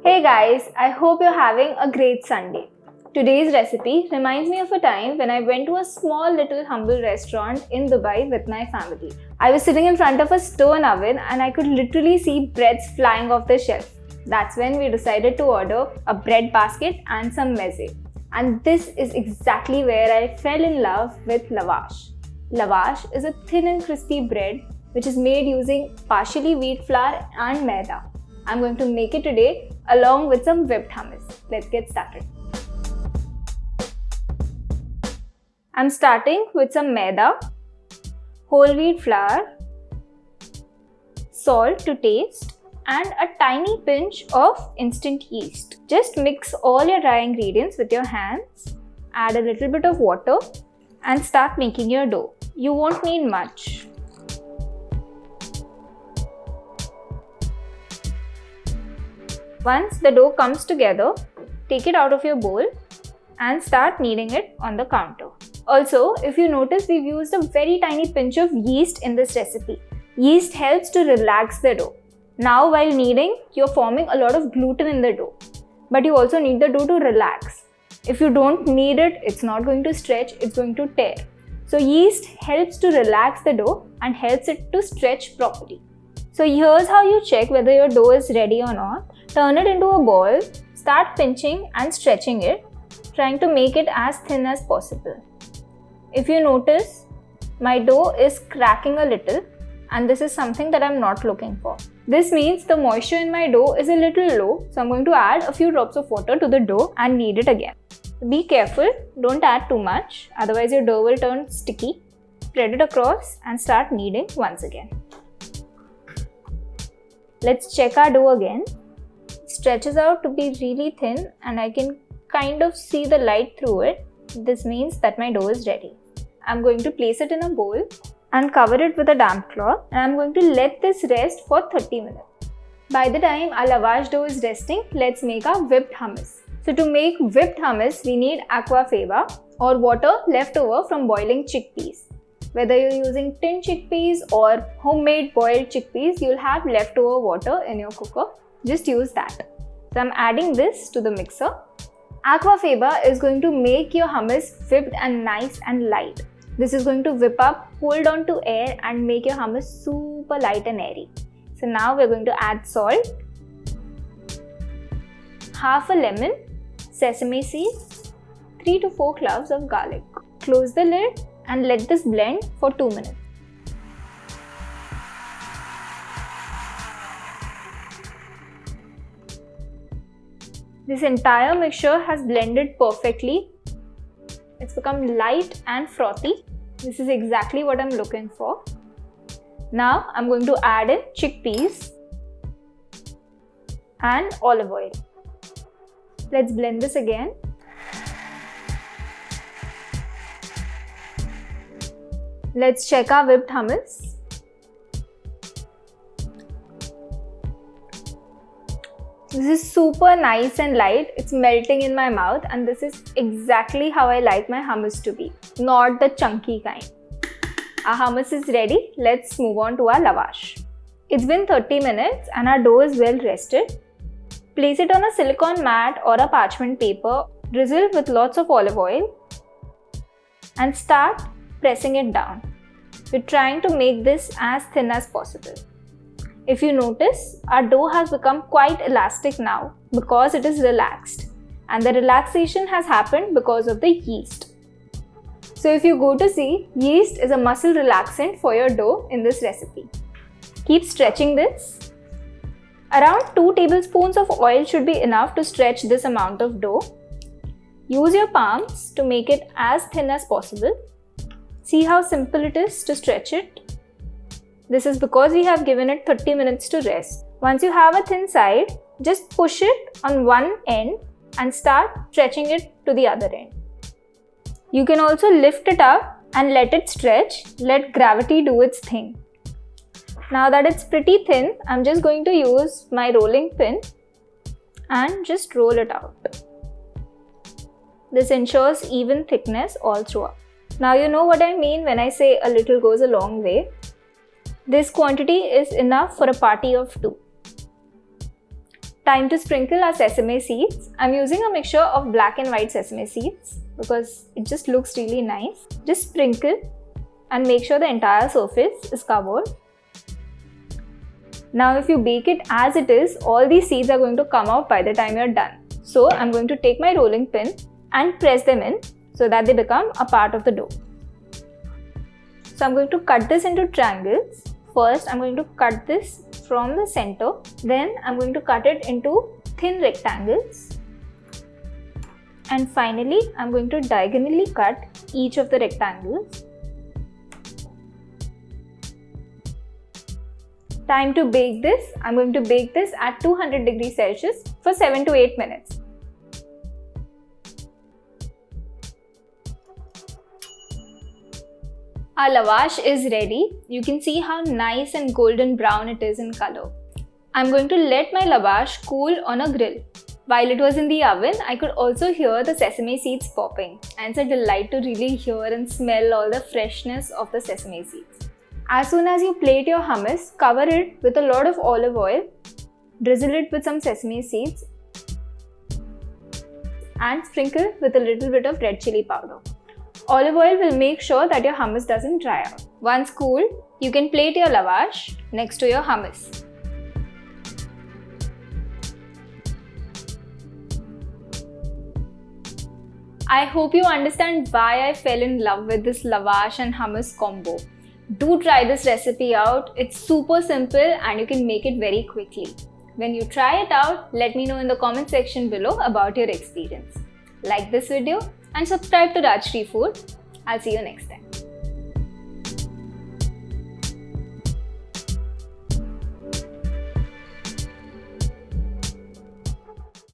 Hey guys, I hope you're having a great Sunday. Today's recipe reminds me of a time when I went to a small little humble restaurant in Dubai with my family. I was sitting in front of a stone oven and I could literally see breads flying off the shelf. That's when we decided to order a bread basket and some meze. And this is exactly where I fell in love with lavash. Lavash is a thin and crispy bread which is made using partially wheat flour and maida. I'm going to make it today along with some whipped hummus. Let's get started. I'm starting with some maida, whole wheat flour, salt to taste, and a tiny pinch of instant yeast. Just mix all your dry ingredients with your hands, add a little bit of water, and start making your dough. You won't need much. Once the dough comes together, take it out of your bowl and start kneading it on the counter. Also, if you notice, we've used a very tiny pinch of yeast in this recipe. Yeast helps to relax the dough. Now while kneading, you're forming a lot of gluten in the dough. But you also need the dough to relax. If you don't knead it, it's not going to stretch, it's going to tear. So yeast helps to relax the dough and helps it to stretch properly. So here's how you check whether your dough is ready or not. Turn it into a ball, start pinching and stretching it, trying to make it as thin as possible. If you notice, my dough is cracking a little and this is something that I'm not looking for. This means the moisture in my dough is a little low, so I'm going to add a few drops of water to the dough and knead it again. Be careful, don't add too much, otherwise your dough will turn sticky. Spread it across and start kneading once again. Let's check our dough again. It stretches out to be really thin and I can kind of see the light through it. This means that my dough is ready. I'm going to place it in a bowl and cover it with a damp cloth, and I'm going to let this rest for 30 minutes. By the time our lavash dough is resting, let's make our whipped hummus. So to make whipped hummus, we need Aquafaba or water left over from boiling chickpeas. Whether you're using tin chickpeas or homemade boiled chickpeas, you'll have leftover water in your cooker. Just use that. So I'm adding this to the mixer. Aquafaba is going to make your hummus whipped and nice and light. This is going to whip up, hold on to air and make your hummus super light and airy. So now we're going to add salt, half a lemon, sesame seeds, 3 to 4 cloves of garlic. Close the lid and let this blend for 2 minutes. This entire mixture has blended perfectly. It's become light and frothy. This is exactly what I'm looking for. Now I'm going to add in chickpeas and olive oil. Let's blend this again. Let's check our whipped hummus. This is super nice and light. It's melting in my mouth and this is exactly how I like my hummus to be, not the chunky kind. Our hummus is ready. Let's move on to our lavash. It's been 30 minutes and our dough is well rested. Place it on a silicone mat or a parchment paper, drizzle with lots of olive oil and start pressing it down. We're trying to make this as thin as possible. If you notice, our dough has become quite elastic now because it is relaxed, and the relaxation has happened because of the yeast. So if you go to see, yeast is a muscle relaxant for your dough in this recipe. Keep stretching this. Around 2 tablespoons of oil should be enough to stretch this amount of dough. Use your palms to make it as thin as possible. See how simple it is to stretch it? This is because we have given it 30 minutes to rest. Once you have a thin side, just push it on one end and start stretching it to the other end. You can also lift it up and let it stretch. Let gravity do its thing. Now that it's pretty thin, I'm just going to use my rolling pin and just roll it out. This ensures even thickness all throughout. Now you know what I mean when I say a little goes a long way. This quantity is enough for a party of 2. Time to sprinkle our sesame seeds. I'm using a mixture of black and white sesame seeds because it just looks really nice. Just sprinkle and make sure the entire surface is covered. Now if you bake it as it is, all these seeds are going to come out by the time you're done. So I'm going to take my rolling pin and press them in so that they become a part of the dough. So I'm going to cut this into triangles. First, I'm going to cut this from the center. Then I'm going to cut it into thin rectangles. And finally, I'm going to diagonally cut each of the rectangles. Time to bake this. I'm going to bake this at 200 degrees Celsius for 7 to 8 minutes. Our lavash is ready. You can see how nice and golden brown it is in color. I'm going to let my lavash cool on a grill. While it was in the oven, I could also hear the sesame seeds popping, and it's a delight to really hear and smell all the freshness of the sesame seeds. As soon as you plate your hummus, cover it with a lot of olive oil, drizzle it with some sesame seeds, and sprinkle with a little bit of red chilli powder. Olive oil will make sure that your hummus doesn't dry out. Once cooled, you can plate your lavash next to your hummus. I hope you understand why I fell in love with this lavash and hummus combo. Do try this recipe out. It's super simple and you can make it very quickly. When you try it out, let me know in the comment section below about your experience. Like this video and subscribe to Rajshri Food. I'll see you next time.